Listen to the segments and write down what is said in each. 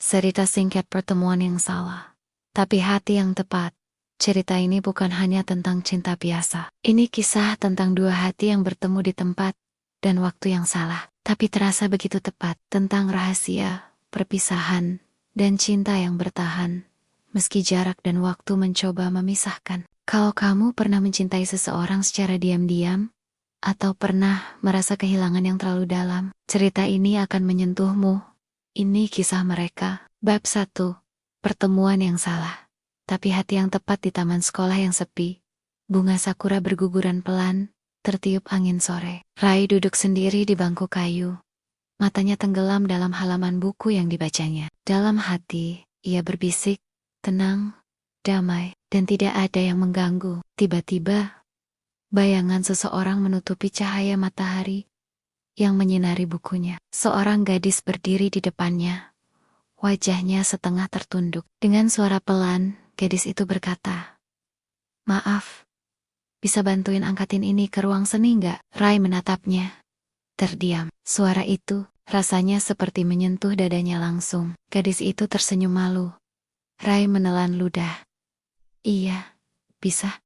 Cerita singkat pertemuan yang salah, tapi hati yang tepat. Cerita ini bukan hanya tentang cinta biasa. Ini kisah tentang dua hati yang bertemu di tempat dan waktu yang salah, tapi terasa begitu tepat. Tentang rahasia, perpisahan, dan cinta yang bertahan, meski jarak dan waktu mencoba memisahkan. Kalau kamu pernah mencintai seseorang secara diam-diam, atau pernah merasa kehilangan yang terlalu dalam, cerita ini akan menyentuhmu. Ini kisah mereka. Bab 1. Pertemuan yang salah. Tapi hati yang tepat di taman sekolah yang sepi. Bunga sakura berguguran pelan, tertiup angin sore. Rai duduk sendiri di bangku kayu. Matanya tenggelam dalam halaman buku yang dibacanya. Dalam hati, ia berbisik, tenang, damai, dan tidak ada yang mengganggu. Tiba-tiba, bayangan seseorang menutupi cahaya matahari yang menyinari bukunya. Seorang gadis berdiri di depannya. Wajahnya setengah tertunduk. Dengan suara pelan, gadis itu berkata, "Maaf, bisa bantuin angkatin ini ke ruang seni nggak?" Rai menatapnya. Terdiam. Suara itu, rasanya seperti menyentuh dadanya langsung. Gadis itu tersenyum malu. Rai menelan ludah. "Iya, bisa."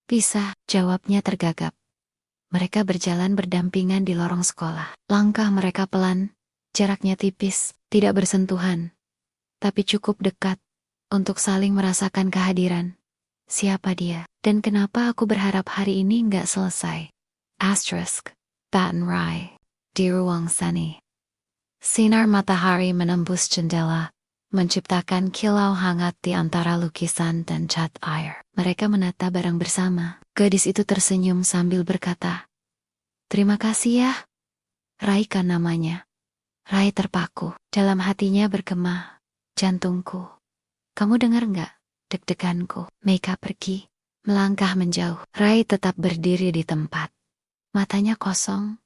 "Bisa," jawabnya tergagap. Mereka berjalan berdampingan di lorong sekolah. Langkah mereka pelan, jaraknya tipis, tidak bersentuhan, tapi cukup dekat untuk saling merasakan kehadiran. Siapa dia? Dan kenapa aku berharap hari ini nggak selesai? Asterisk. Baton Rai. Di ruang seni. Sinar matahari menembus jendela, menciptakan kilau hangat di antara lukisan dan cat air. Mereka menata barang bersama. Gadis itu tersenyum sambil berkata, "Terima kasih ya." Rai kan namanya. Rai terpaku. Dalam hatinya bergema, "Jantungku. Kamu dengar nggak? Deg-deganku." Meika pergi, melangkah menjauh. Rai tetap berdiri di tempat. Matanya kosong,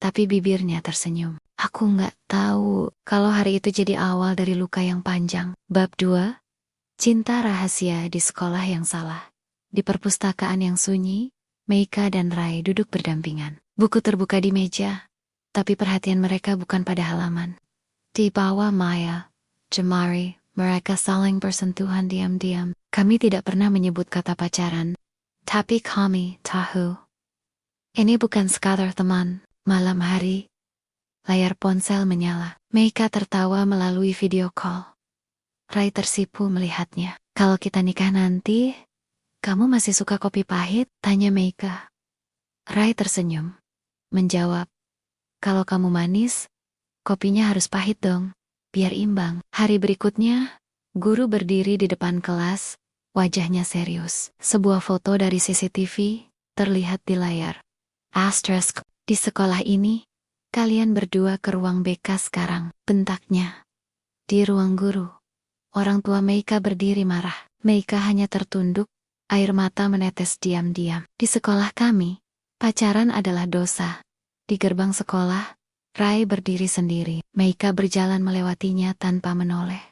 tapi bibirnya tersenyum. Aku nggak tahu kalau hari itu jadi awal dari luka yang panjang. Bab 2. Cinta rahasia di sekolah yang salah. Di perpustakaan yang sunyi, Meika dan Rai duduk berdampingan. Buku terbuka di meja, tapi perhatian mereka bukan pada halaman. Di bawah Maya, Jemari, mereka saling bersentuhan diam-diam. Kami tidak pernah menyebut kata pacaran, tapi kami tahu. Ini bukan sekadar teman. Malam hari, layar ponsel menyala. Meika tertawa melalui video call. Rai tersipu melihatnya. "Kalau kita nikah nanti, kamu masih suka kopi pahit?" tanya Meika. Rai tersenyum, menjawab, "Kalau kamu manis, kopinya harus pahit dong, biar imbang." Hari berikutnya, guru berdiri di depan kelas, wajahnya serius. Sebuah foto dari CCTV terlihat di layar. Asterisk. "Di sekolah ini, kalian berdua ke ruang BK sekarang," bentaknya. Di ruang guru, orang tua Meika berdiri marah. Meika hanya tertunduk, air mata menetes diam-diam. "Di sekolah kami, pacaran adalah dosa." Di gerbang sekolah, Rai berdiri sendiri. Meika berjalan melewatinya tanpa menoleh.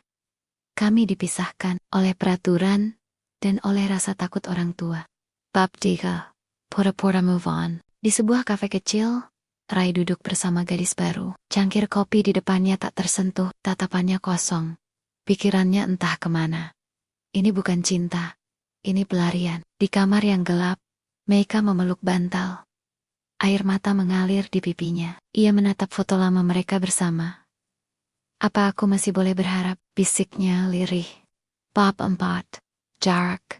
Kami dipisahkan oleh peraturan dan oleh rasa takut orang tua. Bab 3. Pura-pura move on. Di sebuah kafe kecil, Rai duduk bersama gadis baru. Cangkir kopi di depannya tak tersentuh, tatapannya kosong. Pikirannya entah kemana. Ini bukan cinta, ini pelarian. Di kamar yang gelap, Meika memeluk bantal. Air mata mengalir di pipinya. Ia menatap foto lama mereka bersama. "Apa aku masih boleh berharap?" bisiknya lirih. Bab 4. Jarak.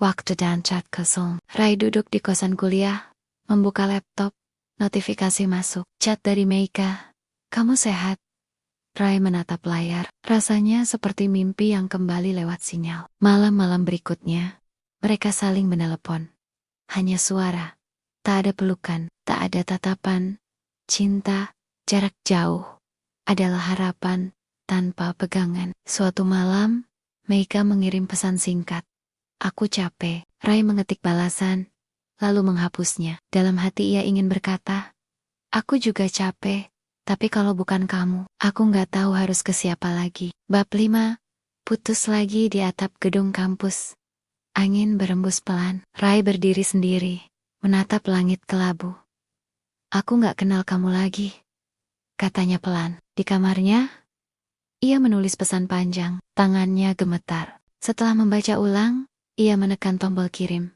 Waktu dan chat kosong. Rai duduk di kosan kuliah, membuka laptop. Notifikasi masuk. Chat dari Meika. "Kamu sehat?" Rai menatap layar. Rasanya seperti mimpi yang kembali lewat sinyal. Malam-malam berikutnya, mereka saling menelepon. Hanya suara. Tak ada pelukan, tak ada tatapan. Cinta, jarak jauh, adalah harapan tanpa pegangan. Suatu malam, Meika mengirim pesan singkat. "Aku capek." Rai mengetik balasan, lalu menghapusnya. Dalam hati ia ingin berkata, "Aku juga capek, tapi kalau bukan kamu, aku nggak tahu harus ke siapa lagi." Bab 5. Putus lagi di atap gedung kampus. Angin berembus pelan. Rai berdiri sendiri, menatap langit kelabu. "Aku nggak kenal kamu lagi," katanya pelan. Di kamarnya, Ia menulis pesan panjang, tangannya gemetar. Setelah membaca ulang, ia menekan tombol kirim.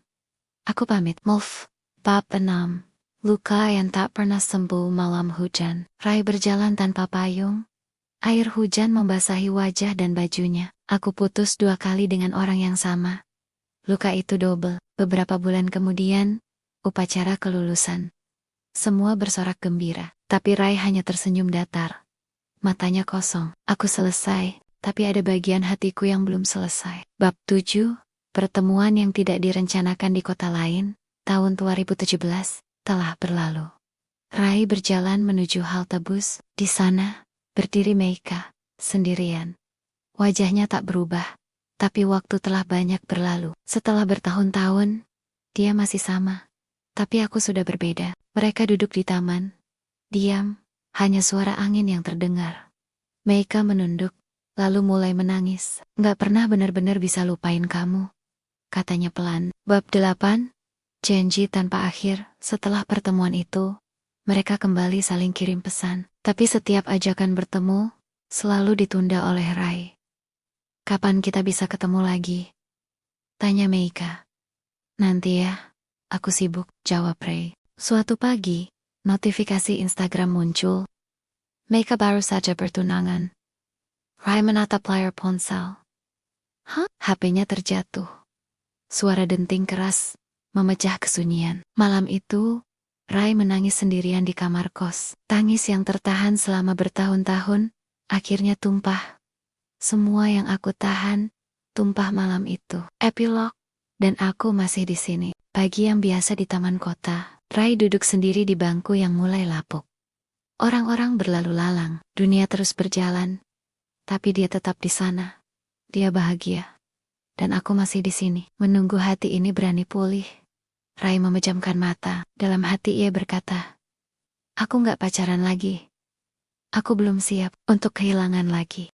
Aku pamit. Mulf. Bab 6. Luka yang tak pernah sembuh malam hujan. Rai berjalan tanpa payung. Air hujan membasahi wajah dan bajunya. Aku putus 2 kali dengan orang yang sama. Luka itu double. Beberapa bulan kemudian, upacara kelulusan. Semua bersorak gembira, tapi Rai hanya tersenyum datar. Matanya kosong. Aku selesai, tapi ada bagian hatiku yang belum selesai. Bab 7. Pertemuan yang tidak direncanakan di kota lain, tahun 2017, telah berlalu. Rai berjalan menuju halte bus. Di sana, berdiri Meika, sendirian. Wajahnya tak berubah, tapi waktu telah banyak berlalu. Setelah bertahun-tahun, dia masih sama. Tapi aku sudah berbeda. Mereka duduk di taman. Diam. Hanya suara angin yang terdengar. Meika menunduk, lalu mulai menangis. Nggak pernah benar-benar bisa lupain kamu, katanya pelan. Bab 8. Janji tanpa akhir. Setelah pertemuan itu, mereka kembali saling kirim pesan. Tapi setiap ajakan bertemu, selalu ditunda oleh Rai. Kapan kita bisa ketemu lagi? Tanya Meika. Nanti ya, aku sibuk, jawab Rai. Suatu pagi, notifikasi Instagram muncul. Meika baru saja bertunangan. Rai menatap layar ponsel. HP-nya terjatuh. Suara denting keras memecah kesunyian. Malam itu, Rai menangis sendirian di kamar kos. Tangis yang tertahan selama bertahun-tahun, akhirnya tumpah. Semua yang aku tahan, tumpah malam itu. Epilog, dan aku masih di sini. Pagi yang biasa di taman kota, Rai duduk sendiri di bangku yang mulai lapuk. Orang-orang berlalu lalang, dunia terus berjalan. Tapi dia tetap di sana. Dia bahagia. Dan aku masih di sini, menunggu hati ini berani pulih. Rai memejamkan mata. Dalam hati ia berkata, aku nggak pacaran lagi. Aku belum siap untuk kehilangan lagi.